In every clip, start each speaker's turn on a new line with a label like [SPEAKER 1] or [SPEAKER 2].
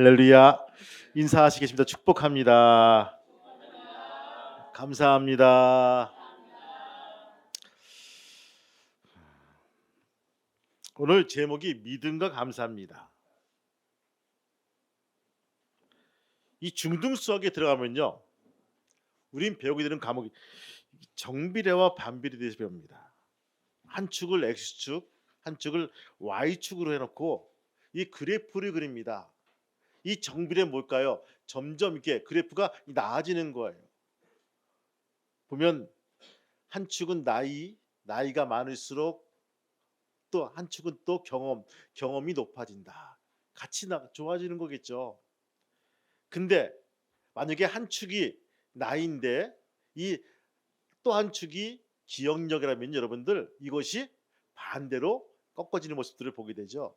[SPEAKER 1] 할렐루야. 인사하시겠습니다. 축복합니다. 감사합니다. 오늘 제목이 믿음과 감사입니다. 이 중등 수학에 들어가면요, 우린 배우게 되는 과목이 정비례와 반비례에 대해서 배웁니다. 한 축을 X축, 한 축을 Y축으로 해놓고 이 그래프를 그립니다. 이 정비례 뭘까요? 점점 이렇게 그래프가 나아지는 거예요. 보면 한 축은 나이가 많을수록 또 한 축은 또 경험이 높아진다. 같이 좋아지는 거겠죠. 근데 만약에 한 축이 나이인데 이 또 한 축이 기억력이라면 여러분들 이것이 반대로 꺾어지는 모습들을 보게 되죠.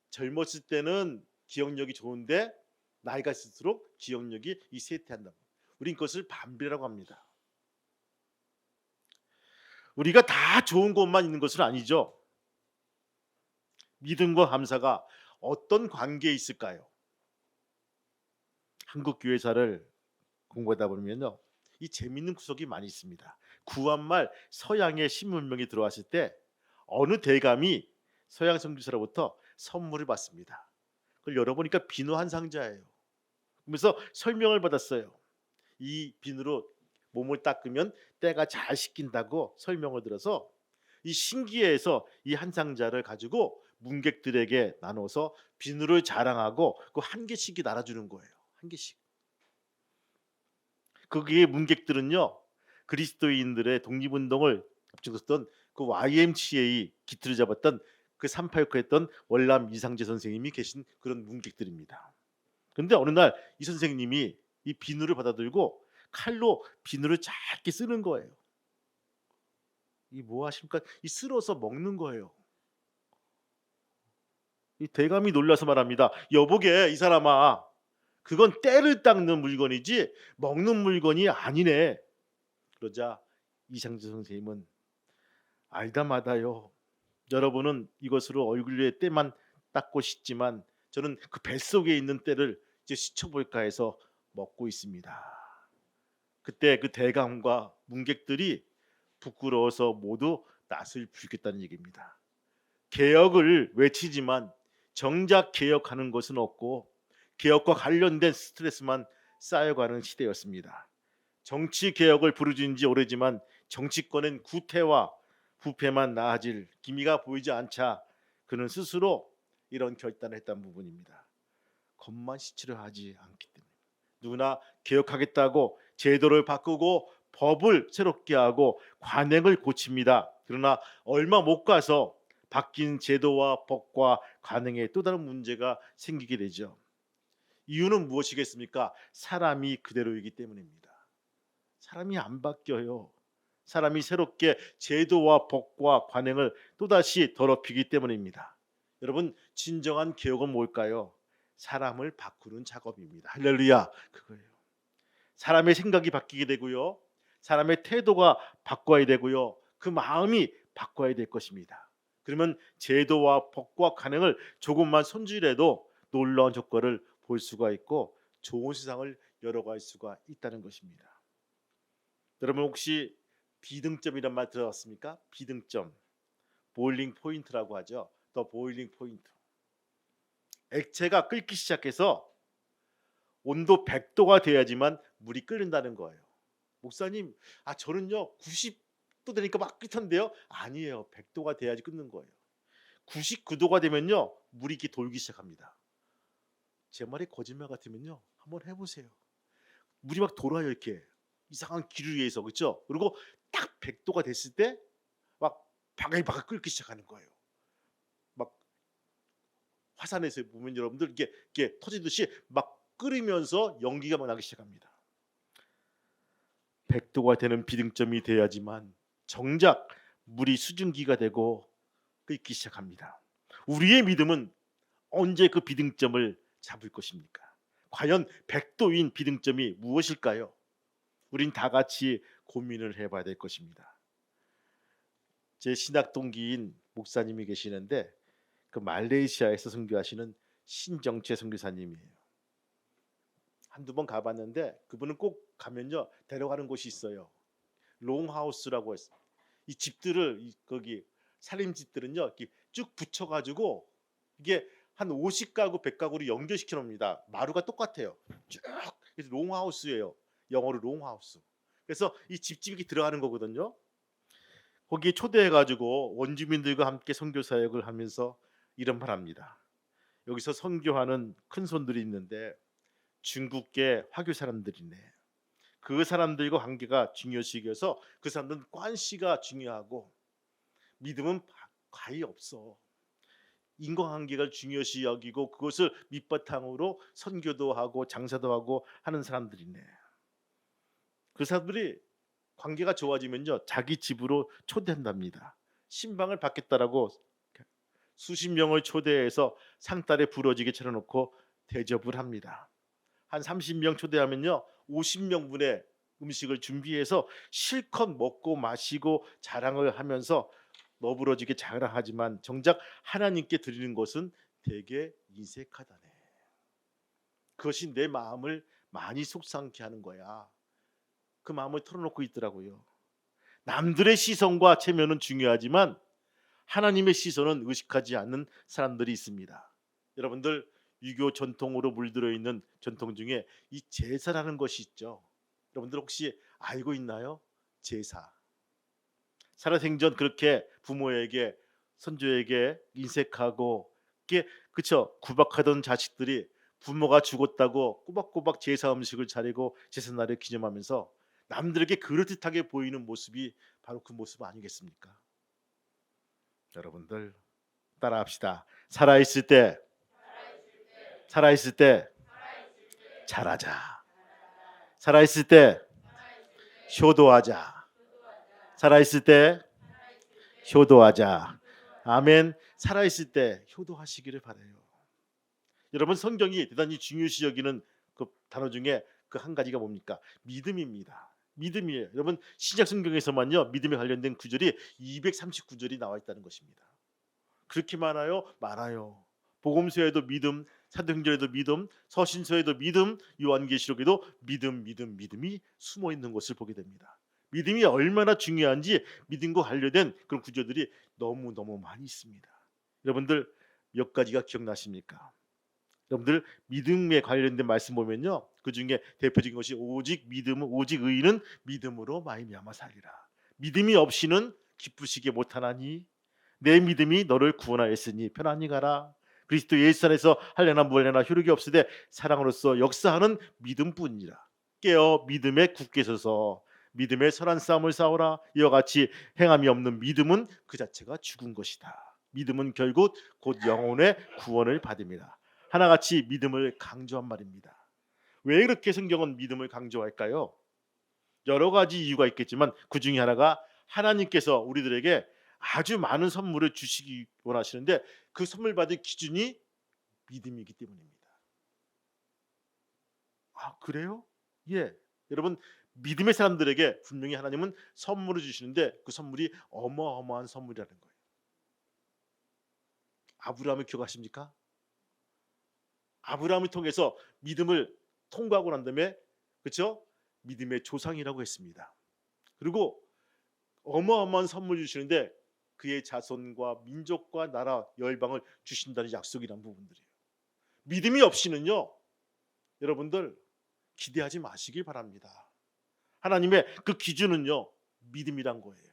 [SPEAKER 1] 젊었을 때는 기억력이 좋은데 나이가 있을수록 기억력이 쇠퇴한다. 우린 그것을 반비례라고 합니다. 우리가 다 좋은 것만 있는 것은 아니죠. 믿음과 감사가 어떤 관계에 있을까요? 한국 교회사를 공부하다 보면요, 이 재미있는 구석이 많이 있습니다. 구한말 서양의 신문명이 들어왔을 때 어느 대감이 서양 선교사로부터 선물을 받습니다. 그걸 열어보니까 비누 한 상자예요. 그러면서 설명을 받았어요. 이 비누로 몸을 닦으면 때가 잘 씻긴다고 설명을 들어서 이 신기해서 이 한 상자를 가지고 문객들에게 나눠서 비누를 자랑하고 그 한 개씩이 나눠주는 거예요. 한 개씩. 거기에 문객들은요, 그리스도인들의 독립운동을 앞장섰던 그 YMCA 기틀을 잡았던 그 3.89 했던 월남 이상재 선생님이 계신 그런 문객들입니다. 그런데 어느 날 이 선생님이 이 비누를 받아들고 칼로 비누를 짧게 쓰는 거예요. 이 뭐 하십니까? 이 쓸어서 먹는 거예요. 이 대감이 놀라서 말합니다. 여보게 이 사람아, 그건 때를 닦는 물건이지 먹는 물건이 아니네. 그러자 이상재 선생님은 알다 마다요. 여러분은 이것으로 얼굴 위에 때만 닦고 싶지만 저는 그 뱃속에 있는 때를 이제 씻어볼까 해서 먹고 있습니다. 그때 그 대감과 문객들이 부끄러워서 모두 낯을 부리겠다는 얘기입니다. 개혁을 외치지만 정작 개혁하는 것은 없고 개혁과 관련된 스트레스만 쌓여가는 시대였습니다. 정치 개혁을 부르짖은 지 오래지만 정치권은 구태와 부패만 나아질 기미가 보이지 않자 그는 스스로 이런 결단을 했다는 부분입니다. 겉만 씻으려 하지 않기 때문에 누구나 개혁하겠다고 제도를 바꾸고 법을 새롭게 하고 관행을 고칩니다. 그러나 얼마 못 가서 바뀐 제도와 법과 관행에 또 다른 문제가 생기게 되죠. 이유는 무엇이겠습니까? 사람이 그대로이기 때문입니다. 사람이 안 바뀌어요. 사람이 새롭게 제도와 법과 관행을 또다시 더럽히기 때문입니다. 여러분, 진정한 개혁은 뭘까요? 사람을 바꾸는 작업입니다. 할렐루야, 그거예요. 사람의 생각이 바뀌게 되고요, 사람의 태도가 바꿔야 되고요, 그 마음이 바꿔야 될 것입니다. 그러면 제도와 법과 관행을 조금만 손질해도 놀라운 효과를 볼 수가 있고 좋은 세상을 열어갈 수가 있다는 것입니다. 여러분 혹시 비등점이란 말 들어봤습니까? 비등점, 보일링 포인트라고 하죠. 더 보일링 포인트. 액체가 끓기 시작해서 온도 100도가 돼야지만 물이 끓는다는 거예요. 목사님, 저는요 90도 되니까 막 끓던데요. 아니에요. 100도가 돼야지 끓는 거예요. 99도가 되면요 물이 이렇게 돌기 시작합니다. 제 말이 거짓말 같으면요 한번 해보세요. 물이 막 돌아요 이렇게. 이상한 기류에서, 그렇죠? 그리고 딱 100도가 됐을 때 막 바글바글 끓기 시작하는 거예요. 막 화산에서 보면 여러분들 이게 터지듯이 막 끓이면서 연기가 막 나기 시작합니다. 100도가 되는 비등점이 돼야지만 정작 물이 수증기가 되고 끓기 시작합니다. 우리의 믿음은 언제 그 비등점을 잡을 것입니까? 과연 100도인 비등점이 무엇일까요? 우린 다 같이 고민을 해봐야 될 것입니다. 제 신학 동기인 목사님이 계시는데 그 말레이시아에서 선교하시는 신정채 선교사님이에요. 한두 번 가봤는데 그분은 꼭 가면요 데려가는 곳이 있어요. 롱하우스라고 했어. 이 집들을 거기 살림집들은요 이렇게 쭉 붙여가지고 이게 한 50가구 100가구로 연결시켜 놓습니다. 마루가 똑같아요. 쭉. 그래서 롱하우스예요. 영어로 롱하우스. 그래서 이 집집이 들어가는 거거든요. 거기에 초대해가지고 원주민들과 함께 선교 사역을 하면서 이런 말합니다. 여기서 선교하는 큰 손들이 있는데 중국계 화교 사람들이네. 그 사람들과 관계가 중요시여서 그 사람들은 관시가 중요하고 믿음은 과히 없어. 인과관계가 중요시 여기고 그것을 밑바탕으로 선교도 하고 장사도 하고 하는 사람들이네. 그 사람들이 관계가 좋아지면요 자기 집으로 초대한답니다. 신방을 받겠다라고 수십 명을 초대해서 상달에 부러지게 차려놓고 대접을 합니다. 한 30명 초대하면요 50명분의 음식을 준비해서 실컷 먹고 마시고 자랑을 하면서 너부러지게 자랑하지만 정작 하나님께 드리는 것은 되게 인색하다네. 그것이 내 마음을 많이 속상케 하는 거야. 그 마음을 털어놓고 있더라고요. 남들의 시선과 체면은 중요하지만 하나님의 시선은 의식하지 않는 사람들이 있습니다. 여러분들 유교 전통으로 물들어 있는 전통 중에 이 제사라는 것이 있죠. 여러분들 혹시 알고 있나요? 제사. 살아생전 그렇게 부모에게 선조에게 인색하고 이게 그쵸 구박하던 자식들이 부모가 죽었다고 꼬박꼬박 제사 음식을 차리고 제삿날을 기념하면서 남들에게 그럴듯하게 보이는 모습이 바로 그 모습 아니겠습니까? 여러분들 따라합시다. 살아있을 때 살아있을 때 잘하자. 살아있을 때 효도하자. 살아있을 때 효도하자. 아멘. 살아있을 때 효도하시기를 바라요. 여러분 성경이 대단히 중요시 여기는 그 단어 중에 그 한 가지가 뭡니까? 믿음입니다. 믿음이에요. 여러분 신약 성경에서만요 믿음에 관련된 구절이 239절이 나와 있다는 것입니다. 그렇게 많아요? 많아요. 복음서에도 믿음, 사도행전에도 믿음, 서신서에도 믿음, 요한계시록에도 믿음이 숨어 있는 것을 보게 됩니다. 믿음이 얼마나 중요한지 믿음과 관련된 그런 구절들이 너무너무 많이 있습니다. 여러분들 몇 가지가 기억나십니까? 여러분들 믿음에 관련된 말씀 보면요. 그 중에 대표적인 것이 오직 의인은 믿음으로 말미암아 살리라. 믿음이 없이는 기쁘시게 못하나니 내 믿음이 너를 구원하였으니 편안히 가라. 그리스도 예수 안에서 할례나 무할례나 효력이 없으되 사랑으로서 역사하는 믿음뿐이라. 깨어 믿음에 굳게 서서 믿음의 선한 싸움을 싸우라. 이와 같이 행함이 없는 믿음은 그 자체가 죽은 것이다. 믿음은 결국 곧 영혼의 구원을 받음이라. 하나같이 믿음을 강조한 말입니다. 왜 그렇게 성경은 믿음을 강조할까요? 여러 가지 이유가 있겠지만 그 중에 하나가 하나님께서 우리들에게 아주 많은 선물을 주시기 원하시는데 그 선물 받을 기준이 믿음이기 때문입니다. 아 그래요? 예. 여러분 믿음의 사람들에게 분명히 하나님은 선물을 주시는데 그 선물이 어마어마한 선물이라는 거예요. 아브라함을 기억하십니까? 아브라함을 통해서 믿음을 통과하고 난 다음에 그렇죠? 믿음의 조상이라고 했습니다. 그리고 어마어마한 선물 주시는데 그의 자손과 민족과 나라 열방을 주신다는 약속이란 부분들이에요. 믿음이 없이는요. 여러분들 기대하지 마시길 바랍니다. 하나님의 그 기준은요. 믿음이란 거예요.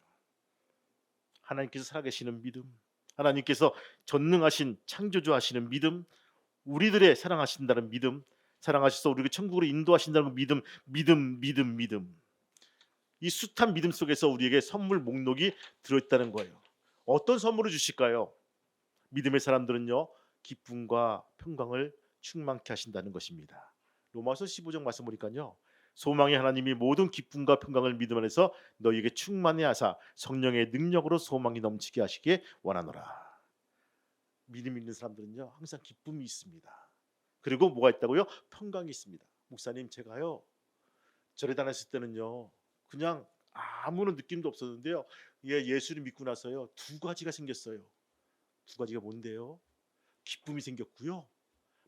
[SPEAKER 1] 하나님께서 살아계시는 믿음, 하나님께서 전능하신 창조주 하시는 믿음, 우리들의 사랑하신다는 믿음, 사랑하셔서 우리를 천국으로 인도하신다는 믿음. 이 숱한 믿음 속에서 우리에게 선물 목록이 들어있다는 거예요. 어떤 선물을 주실까요? 믿음의 사람들은요 기쁨과 평강을 충만케 하신다는 것입니다. 로마서 15장 말씀 보니까요 소망의 하나님이 모든 기쁨과 평강을 믿음 안에서 너희에게 충만히 하사 성령의 능력으로 소망이 넘치게 하시기에 원하노라. 믿음 있는 사람들은요 항상 기쁨이 있습니다. 그리고 뭐가 있다고요? 평강이 있습니다. 목사님 제가요 절에 다녔을 때는요 그냥 아무런 느낌도 없었는데요 예수를 믿고 나서요 두 가지가 생겼어요. 두 가지가 뭔데요? 기쁨이 생겼고요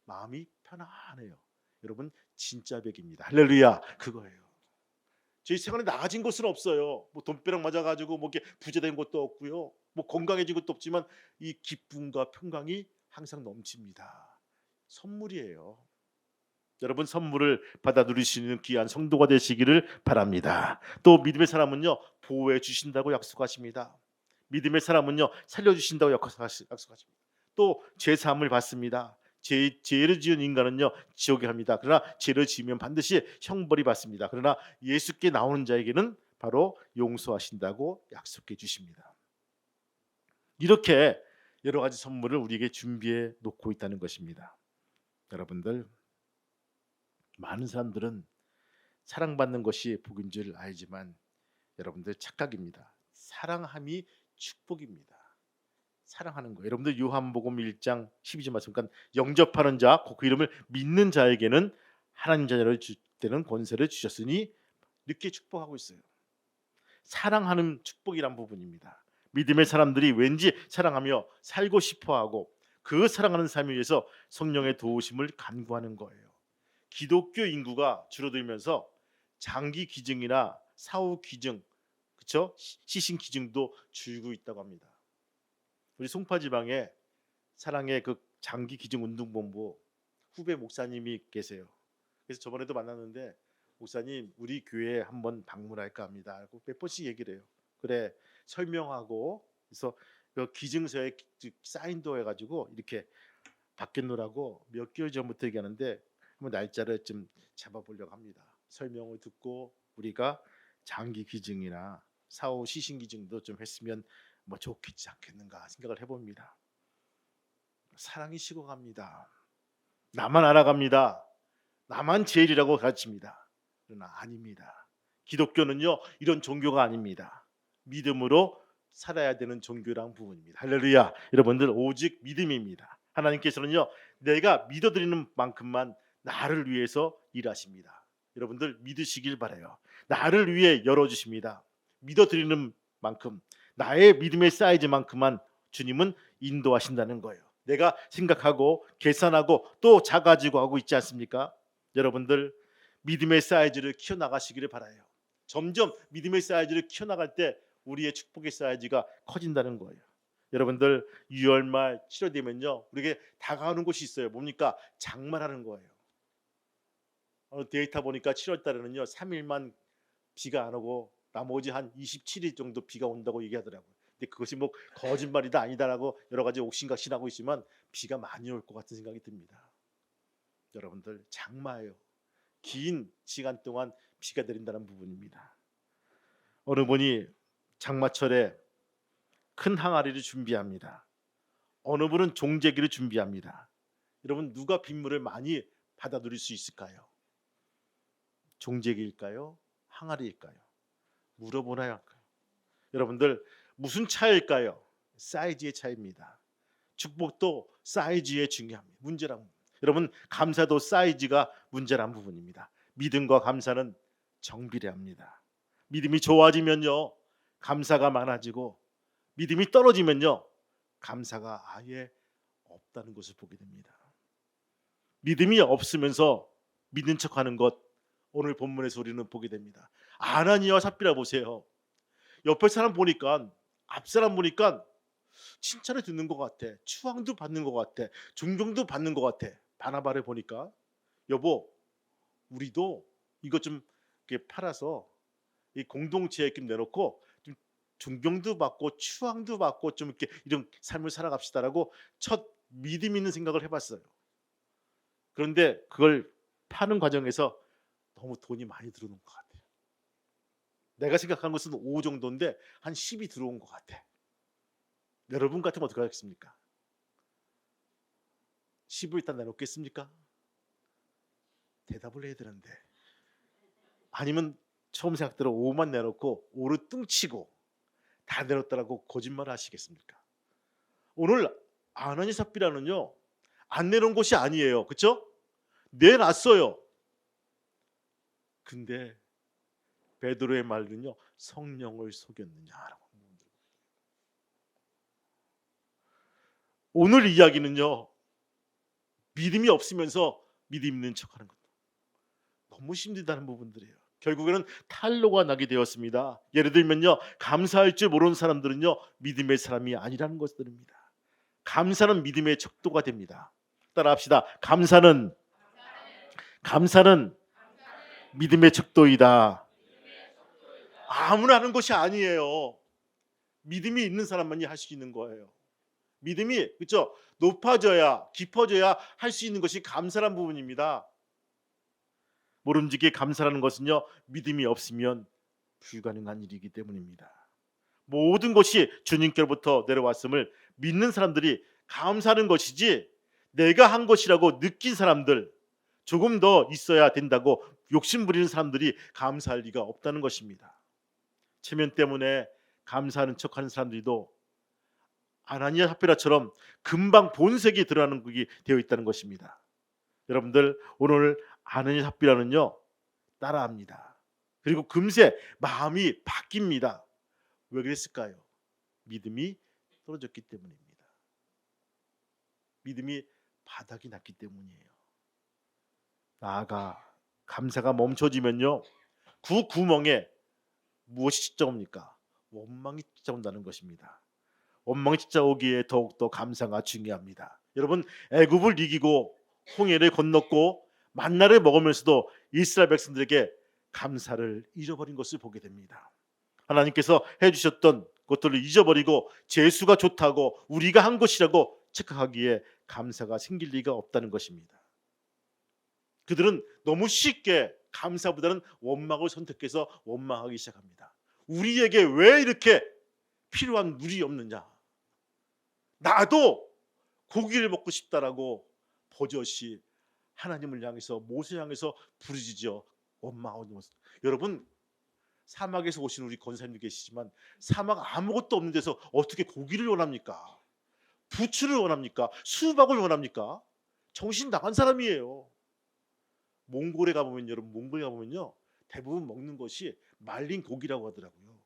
[SPEAKER 1] 마음이 편안해요. 여러분 진짜 백입니다. 할렐루야. 그거예요. 저희 생활에 나아진 것은 없어요. 뭐 돈벼락 맞아가지고 뭐 이렇게 부자된 것도 없고요. 뭐 건강해진 것도 없지만 이 기쁨과 평강이 항상 넘칩니다. 선물이에요. 여러분 선물을 받아 누릴 수 있는 귀한 성도가 되시기를 바랍니다. 또 믿음의 사람은요 보호해 주신다고 약속하십니다. 믿음의 사람은요 살려 주신다고 약속하십니다. 또 죄사함을 받습니다. 죄를 지은 인간은요 지옥에 갑니다. 그러나 죄를 지으면 반드시 형벌이 받습니다. 그러나 예수께 나오는 자에게는 바로 용서하신다고 약속해 주십니다. 이렇게 여러 가지 선물을 우리에게 준비해 놓고 있다는 것입니다. 여러분들 많은 사람들은 사랑받는 것이 복인 줄 알지만 여러분들 착각입니다. 사랑함이 축복입니다. 사랑하는 거. 여러분들 요한복음 1장 12절 말씀 그러니까 영접하는 자, 그 이름을 믿는 자에게는 하나님 자녀를 되는 권세를 주셨으니 이렇게 축복하고 있어요. 사랑하는 축복이란 부분입니다. 믿음의 사람들이 왠지 사랑하며 살고 싶어하고 그 사랑하는 삶을 위해서 성령의 도우심을 간구하는 거예요. 기독교 인구가 줄어들면서 장기 기증이나 사후 기증, 그렇죠? 시신 기증도 줄고 있다고 합니다. 우리 송파 지방에 사랑의 그 장기 기증 운동본부 후배 목사님이 계세요. 그래서 저번에도 만났는데 목사님 우리 교회에 한번 방문할까 합니다. 몇 번씩 얘기를 해요. 그래 설명하고 그래서 그 기증서에 사인도 해가지고 이렇게 받겠노라고 몇 개월 전부터 얘기하는데 한번 날짜를 좀 잡아보려고 합니다. 설명을 듣고 우리가 장기 기증이나 사후 시신 기증도 좀 했으면 뭐 좋겠지 않겠는가 생각을 해봅니다. 사랑이 식어갑니다. 나만 알아갑니다. 나만 제일이라고 가르칩니다. 그러나 아닙니다. 기독교는요 이런 종교가 아닙니다. 믿음으로 살아야 되는 종교란 부분입니다. 할렐루야. 여러분들 오직 믿음입니다. 하나님께서는요 내가 믿어드리는 만큼만 나를 위해서 일하십니다. 여러분들 믿으시길 바라요. 나를 위해 열어주십니다. 믿어드리는 만큼 나의 믿음의 사이즈만큼만 주님은 인도하신다는 거예요. 내가 생각하고 계산하고 또 작아지고 하고 있지 않습니까? 여러분들 믿음의 사이즈를 키워나가시기를 바라요. 점점 믿음의 사이즈를 키워나갈 때 우리의 축복의 사이즈가 커진다는 거예요. 여러분들 6월 말 7월 되면요 우리에게 다가오는 곳이 있어요. 뭡니까? 장마라는 거예요. 데이터 보니까 7월 달에는요 3일만 비가 안 오고 나머지 한 27일 정도 비가 온다고 얘기하더라고요. 근데 그것이 뭐 거짓말이다 아니다라고 여러 가지 옥신각신하고 있지만 비가 많이 올 것 같은 생각이 듭니다. 여러분들 장마예요. 긴 시간 동안 비가 내린다는 부분입니다. 어느 분이 장마철에 큰 항아리를 준비합니다. 어느 분은 종재기를 준비합니다. 여러분 누가 빗물을 많이 받아 누릴 수 있을까요? 종재기일까요? 항아리일까요? 물어보나요? 할까요? 여러분들 무슨 차이일까요? 사이즈의 차이입니다. 축복도 사이즈에 중요합니다. 문제란 여러분 감사도 사이즈가 문제란 부분입니다. 믿음과 감사는 정비례합니다. 믿음이 좋아지면요 감사가 많아지고 믿음이 떨어지면요 감사가 아예 없다는 것을 보게 됩니다. 믿음이 없으면서 믿는 척하는 것 오늘 본문에서 우리는 보게 됩니다. 아나니아와 삽비라 보세요. 옆에 사람 보니까 앞 사람 보니까 칭찬을 듣는 것 같아. 추앙도 받는 것 같아. 존경도 받는 것 같아. 바나바를 보니까 여보 우리도 이것 좀 이렇게 팔아서 이 공동체에 좀 내놓고 좀 존경도 받고 추앙도 받고 좀 이렇게 이런 삶을 살아갑시다라고 첫 믿음 있는 생각을 해봤어요. 그런데 그걸 파는 과정에서 너무 돈이 많이 들어오는 것 같아요. 내가 생각한 것은 5 정도인데 한 10이 들어온 것 같아. 여러분 같으면 어떻게 하겠습니까? 10을 일단 내놓겠습니까? 대답을 해야 되는데 아니면 처음 생각대로 5만 내놓고 5를 뚱치고 다 내놓더라고 거짓말 하시겠습니까? 오늘 아나니 삽비라는요 안 내놓은 것이 아니에요. 그렇죠? 내놨어요. 근데 베드로의 말은요 성령을 속였느냐라고. 오늘 이야기는요 믿음이 없으면서 믿음 있는 척하는 것도 너무 힘들다는 부분들이에요. 결국에는 탈로가 나게 되었습니다. 예를 들면요, 감사할 줄 모르는 사람들은요 믿음의 사람이 아니라는 것들입니다. 감사는 믿음의 척도가 됩니다. 따라합시다. 감사는 믿음의 척도이다. 아무나 하는 것이 아니에요. 믿음이 있는 사람만이 할 수 있는 거예요. 믿음이 그렇죠? 높아져야 깊어져야 할 수 있는 것이 감사란 부분입니다. 모름지기 감사라는 것은요 믿음이 없으면 불가능한 일이기 때문입니다. 모든 것이 주님께로부터 내려왔음을 믿는 사람들이 감사하는 것이지, 내가 한 것이라고 느낀 사람들, 조금 더 있어야 된다고 욕심부리는 사람들이 감사할 리가 없다는 것입니다. 체면 때문에 감사하는 척하는 사람들도 아나니아 삽비라처럼 금방 본색이 드러나는 것이 되어 있다는 것입니다. 여러분들 오늘 아나니아 삽비라는요 따라합니다. 그리고 금세 마음이 바뀝니다. 왜 그랬을까요? 믿음이 떨어졌기 때문입니다. 믿음이 바닥이 났기 때문이에요. 나아가 감사가 멈춰지면요 그 구멍에 무엇이 찾아옵니까? 원망이 찾아온다는 것입니다. 원망이 찾아오기에 더욱더 감사가 중요합니다. 여러분, 애굽을 이기고 홍해를 건넜고 만나를 먹으면서도 이스라엘 백성들에게 감사를 잃어버린 것을 보게 됩니다. 하나님께서 해주셨던 것들을 잊어버리고 재수가 좋다고 우리가 한 것이라고 착각하기에 감사가 생길 리가 없다는 것입니다. 그들은 너무 쉽게 감사보다는 원망을 선택해서 원망하기 시작합니다. 우리에게 왜 이렇게 필요한 물이 없느냐? 나도 고기를 먹고 싶다라고 버젓이 하나님을 향해서, 모세를 향해서 부르짖어 원망하는 모습. 여러분, 사막에서 오신 우리 권사님도 계시지만 사막 아무것도 없는 데서 어떻게 고기를 원합니까? 부추를 원합니까? 수박을 원합니까? 정신 나간 사람이에요. 몽골에 가보면, 여러분 몽골에 가보면요 대부분 먹는 것이 말린 고기라고 하더라고요.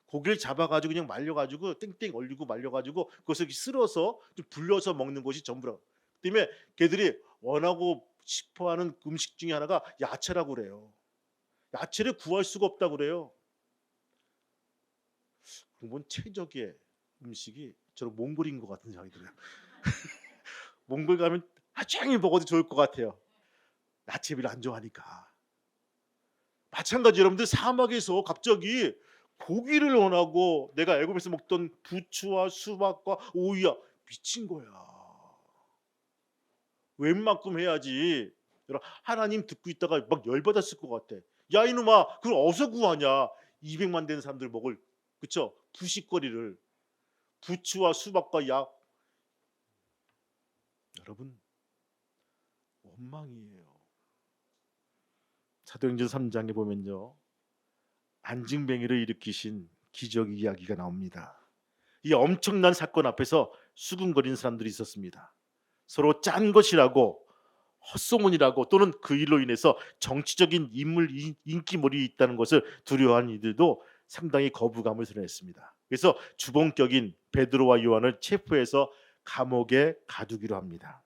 [SPEAKER 1] 고기를 잡아가지고 그냥 말려가지고 땡땡 얼리고 말려가지고 그것을 쓸어서 좀 불려서 먹는 것이 전부라고. 때문에 걔들이 원하고 싶어하는 음식 중에 하나가 야채라고 그래요. 야채를 구할 수가 없다고 그래요. 그러면 최적의 음식이 저런 몽골인 것 같은 생각이 들어요. 몽골 가면 하루 종일 먹어도 좋을 것 같아요. 야채비를 안 좋아하니까. 마찬가지 여러분들 사막에서 갑자기 고기를 원하고 내가 애굽에서 먹던 부추와 수박과 오이야 미친 거야. 웬만큼 해야지. 여러분 하나님 듣고 있다가 막 열받았을 것 같아. 야 이놈아 그걸 어디서 구하냐. 200만 되는 사람들 먹을 그쵸 부식거리를 부추와 수박과 약. 여러분 원망이에요. 사도행전 3장에 보면요 안증뱅이를 일으키신 기적 이야기가 나옵니다. 이 엄청난 사건 앞에서 수군거리는 사람들이 있었습니다. 서로 짠 것이라고 헛소문이라고 또는 그 일로 인해서 정치적인 인기몰이 있다는 것을 두려워하는 이들도 상당히 거부감을 드러냈습니다. 그래서 주범격인 베드로와 요한을 체포해서 감옥에 가두기로 합니다.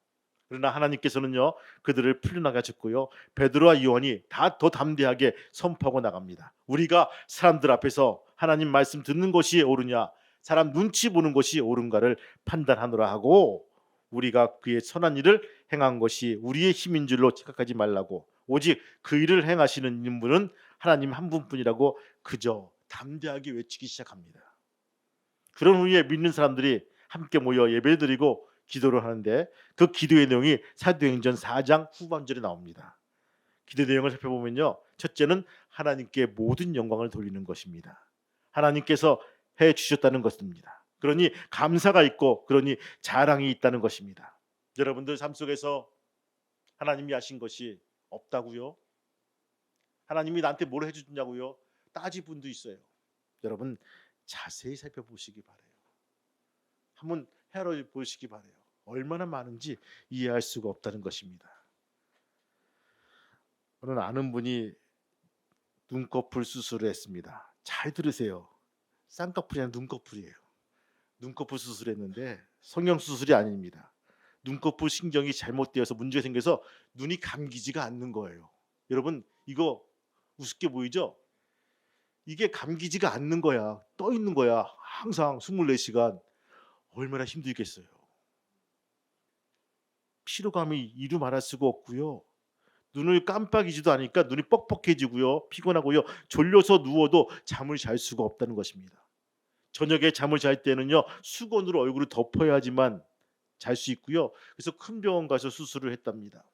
[SPEAKER 1] 그러나 하나님께서는요 그들을 풀려나게 하셨고요 베드로와 요한이 다 더 담대하게 선포하고 나갑니다. 우리가 사람들 앞에서 하나님 말씀 듣는 것이 옳으냐 사람 눈치 보는 것이 옳은가를 판단하노라 하고, 우리가 그의 선한 일을 행한 것이 우리의 힘인 줄로 착각하지 말라고, 오직 그 일을 행하시는 분은 하나님 한 분뿐이라고 그저 담대하게 외치기 시작합니다. 그런 후에 믿는 사람들이 함께 모여 예배드리고 기도를 하는데 그 기도의 내용이 사도행전 4장 후반절에 나옵니다. 기도 내용을 살펴보면요 첫째는 하나님께 모든 영광을 돌리는 것입니다. 하나님께서 해 주셨다는 것입니다. 그러니 감사가 있고 그러니 자랑이 있다는 것입니다. 여러분들 삶 속에서 하나님이 하신 것이 없다고요? 하나님이 나한테 뭘 해주냐고요? 따질 분도 있어요. 여러분 자세히 살펴보시기 바래요. 한번 헤아려 보시기 바래요. 얼마나 많은지 이해할 수가 없다는 것입니다. 저는 아는 분이 눈꺼풀 수술을 했습니다. 잘 들으세요. 쌍꺼풀이 아니라 눈꺼풀이에요. 눈꺼풀 수술했는데 성형 수술이 아닙니다. 눈꺼풀 신경이 잘못되어서 문제가 생겨서 눈이 감기지가 않는 거예요. 여러분 이거 우습게 보이죠? 이게 감기지가 않는 거야. 떠 있는 거야. 항상 24시간. 얼마나 힘들겠어요. 피로감이 이루 말할 수가 없고요. 눈을 깜빡이지도 않으니까 눈이 뻑뻑해지고요. 피곤하고요. 졸려서 누워도 잠을 잘 수가 없다는 것입니다. 저녁에 잠을 잘 때는요. 수건으로 얼굴을 덮어야지만 잘 수 있고요. 그래서 큰 병원 가서 수술을 했답니다.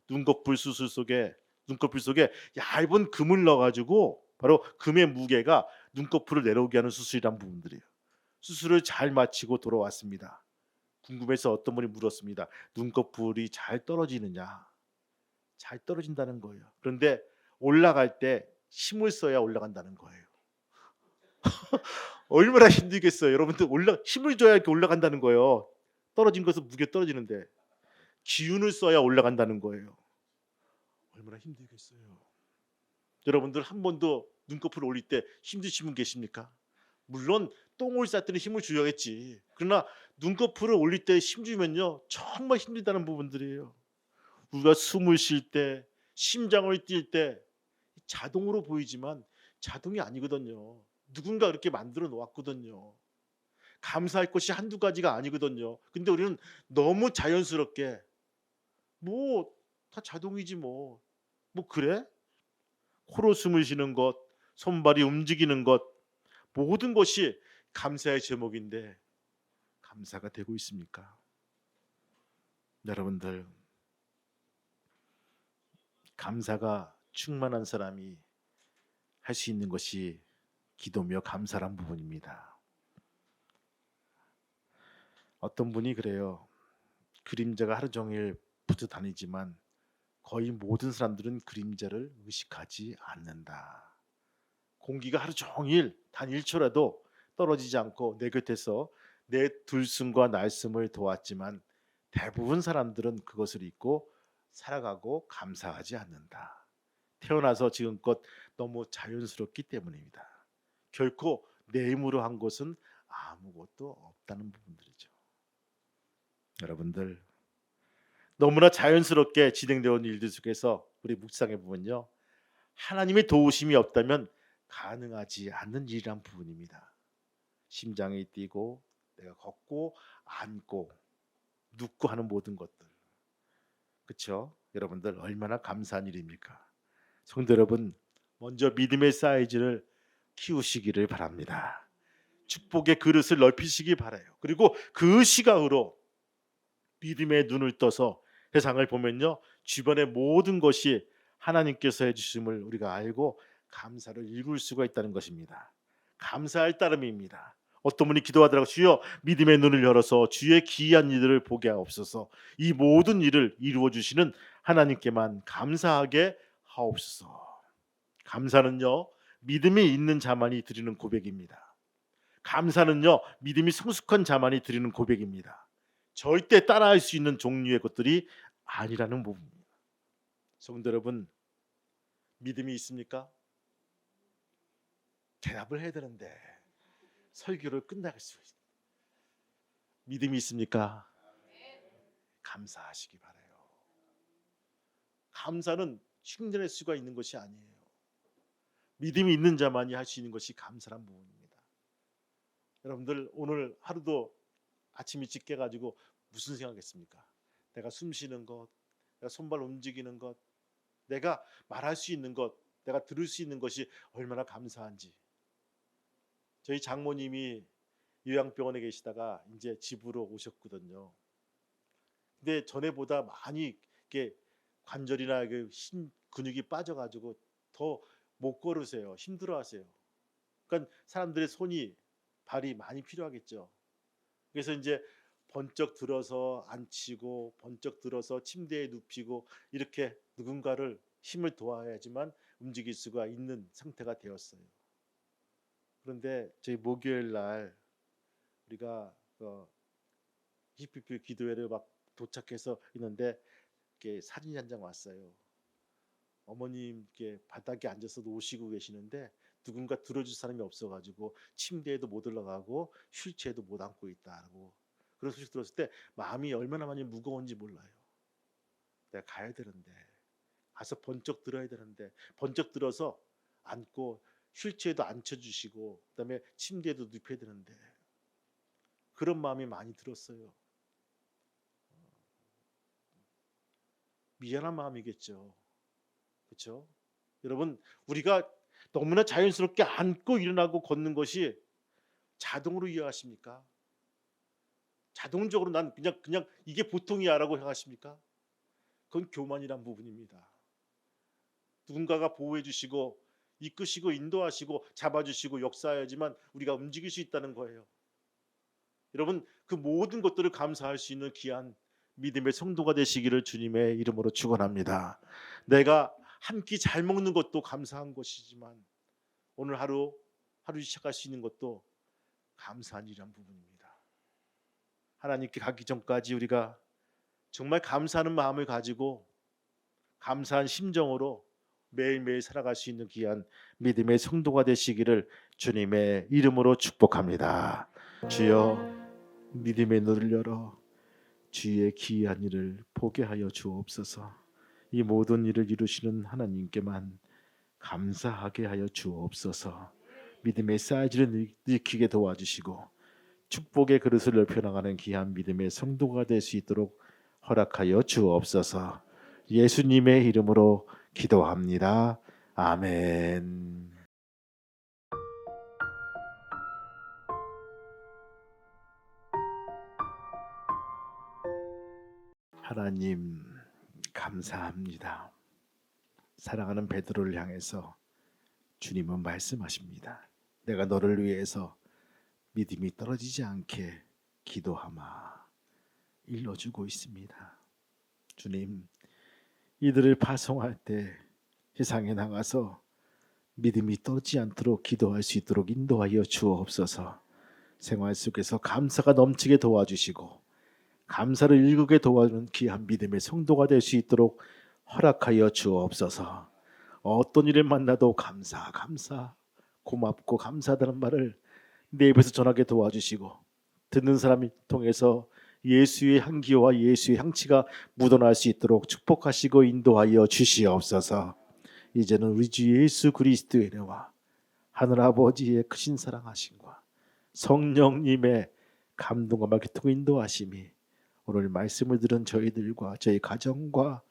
[SPEAKER 1] 눈꺼풀 속에 얇은 금을 넣어 가지고 바로 금의 무게가 눈꺼풀을 내려오게 하는 수술이란 부분들이에요. 수술을 잘 마치고 돌아왔습니다. 궁금해서 어떤 분이 물었습니다. 눈꺼풀이 잘 떨어지느냐? 잘 떨어진다는 거예요. 그런데 올라갈 때 힘을 써야 올라간다는 거예요. 얼마나 힘들겠어요. 여러분들 힘을 줘야 이렇게 올라간다는 거예요. 떨어진 것은 무게 떨어지는데 기운을 써야 올라간다는 거예요. 얼마나 힘들겠어요. 여러분들 한 번도 눈꺼풀 올릴 때 힘드신 분 계십니까? 물론 똥을 쌌더니 힘을 줘야겠지. 그러나 눈꺼풀을 올릴 때 힘 주면요 정말 힘들다는 부분들이에요. 우리가 숨을 쉴 때, 심장을 뛸 때 자동으로 보이지만 자동이 아니거든요. 누군가 그렇게 만들어 놓았거든요. 감사할 것이 한두 가지가 아니거든요. 근데 우리는 너무 자연스럽게 뭐 다 자동이지 뭐. 뭐 그래? 코로 숨을 쉬는 것, 손발이 움직이는 것 모든 것이 감사의 제목인데 감사가 되고 있습니까? 여러분들 감사가 충만한 사람이 할 수 있는 것이 기도며 감사란 부분입니다. 어떤 분이 그래요. 그림자가 하루 종일 붙어 다니지만 거의 모든 사람들은 그림자를 의식하지 않는다. 공기가 하루 종일 단 1초라도 떨어지지 않고 내 곁에서 내 들숨과 날숨을 도왔지만 대부분 사람들은 그것을 잊고 살아가고 감사하지 않는다. 태어나서 지금껏 너무 자연스럽기 때문입니다. 결코 내 힘으로 한 것은 아무것도 없다는 부분들이죠. 여러분들 너무나 자연스럽게 진행되어 온 일들 속에서 우리 묵상해 보면요. 하나님의 도우심이 없다면 가능하지 않는 일이란 부분입니다. 심장이 뛰고 내가 걷고 앉고 눕고 하는 모든 것들. 그렇죠? 여러분들 얼마나 감사한 일입니까? 성도 여러분, 먼저 믿음의 사이즈를 키우시기를 바랍니다. 축복의 그릇을 넓히시기 바라요. 그리고 그 시각으로 믿음의 눈을 떠서 세상을 보면요. 주변의 모든 것이 하나님께서 해주심을 우리가 알고 감사를 일굴 수가 있다는 것입니다. 감사할 따름입니다. 어떤 분이 기도하더라고 주여 믿음의 눈을 열어서 주의 기이한 일들을 보게 하옵소서. 이 모든 일을 이루어 주시는 하나님께만 감사하게 하옵소서. 감사는요. 믿음이 있는 자만이 드리는 고백입니다. 감사는요. 믿음이 성숙한 자만이 드리는 고백입니다. 절대 따라할 수 있는 종류의 것들이 아니라는 부분입니다. 성도 여러분, 믿음이 있습니까? 대답을 해야 되는데 설교를 끝나갈 수 있습니다. 믿음이 있습니까? 감사하시기 바라요. 감사는 흉내낼 수가 있는 것이 아니에요. 믿음이 있는 자만이 할 수 있는 것이 감사란 부분입니다. 여러분들 오늘 하루도 아침 일찍 깨가지고 무슨 생각했습니까? 내가 숨 쉬는 것, 내가 손발 움직이는 것, 내가 말할 수 있는 것, 내가 들을 수 있는 것이 얼마나 감사한지. 저희 장모님이 요양병원에 계시다가 이제 집으로 오셨거든요. 근데 전에보다 많이 이렇게 관절이나 근육이 빠져가지고 더 못 걸으세요. 힘들어하세요. 그러니까 사람들의 손이 발이 많이 필요하겠죠. 그래서 이제 번쩍 들어서 앉히고 번쩍 들어서 침대에 눕히고 이렇게 누군가를 힘을 도와야지만 움직일 수가 있는 상태가 되었어요. 그런데 저희 목요일 날 우리가 히피피 기도회를 막 도착해서 있는데 이렇게 사진이 한 장 왔어요. 어머님 이렇게 바닥에 앉아서 노시고 계시는데 누군가 들어줄 사람이 없어가지고 침대에도 못 올라가고 휠체어도 못 앉고 있다고. 그런 소식 들었을 때 마음이 얼마나 많이 무거운지 몰라요. 내가 가야 되는데, 가서 번쩍 들어야 되는데, 번쩍 들어서 앉고 휠체어에도 앉혀주시고 그다음에 침대에도 눕혀야 되는데, 그런 마음이 많이 들었어요. 미안한 마음이겠죠. 그렇죠? 여러분, 우리가 너무나 자연스럽게 앉고 일어나고 걷는 것이 자동으로 이해하십니까? 자동적으로 난 그냥 이게 보통이야라고 생각하십니까? 그건 교만이란 부분입니다. 누군가가 보호해 주시고 이끄시고 인도하시고 잡아주시고 역사해야지만 우리가 움직일 수 있다는 거예요. 여러분, 그 모든 것들을 감사할 수 있는 귀한 믿음의 성도가 되시기를 주님의 이름으로 축원합니다. 내가 한 끼 잘 먹는 것도 감사한 것이지만 오늘 하루 시작할 수 있는 것도 감사한 일이란 부분입니다. 하나님께 가기 전까지 우리가 정말 감사하는 마음을 가지고 감사한 심정으로 매일매일 살아갈 수 있는 귀한 믿음의 성도가 되시기를 주님의 이름으로 축복합니다. 주여, 믿음의 눈을 열어 주의 기이한 일을 보게 하여 주옵소서. 이 모든 일을 이루시는 하나님께만 감사하게 하여 주옵소서. 믿음의 사이즈를 느끼게 도와주시고 축복의 그릇을 넓혀나가는 귀한 믿음의 성도가 될 수 있도록 허락하여 주옵소서. 예수님의 이름으로 기도합니다. 아멘. 하나님, 감사합니다. 사랑하는 베드로를 향해서 주님은 말씀하십니다. 내가 너를 위해서 믿음이 떨어지지 않게 기도하마 일러주고 있습니다. 주님, 이들을 파송할 때 세상에 나가서 믿음이 떨어지지 않도록 기도할 수 있도록 인도하여 주옵소서. 생활 속에서 감사가 넘치게 도와주시고 감사를 일구게 도와주는 귀한 믿음의 성도가 될 수 있도록 허락하여 주옵소서. 어떤 일을 만나도 감사 고맙고 감사하다는 말을 내 입에서 전하게 도와주시고 듣는 사람을 통해서 예수의 향기와 예수의 향취가 묻어날 수 있도록 축복하시고 인도하여 주시옵소서. 이제는 우리 주 예수 그리스도의 은혜와 하늘아버지의 크신 사랑하심과 성령님의 감동과 말기통 인도하심이 오늘 말씀을 들은 저희들과 저희 가정과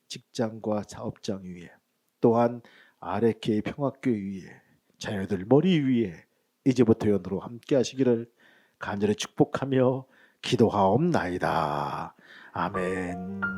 [SPEAKER 1] 직장과 사업장 위에 또한 아래케 평화교회 위에 자녀들 머리 위에 이제부터 영원토록 함께 하시기를 간절히 축복하며 기도하옵나이다. 아멘.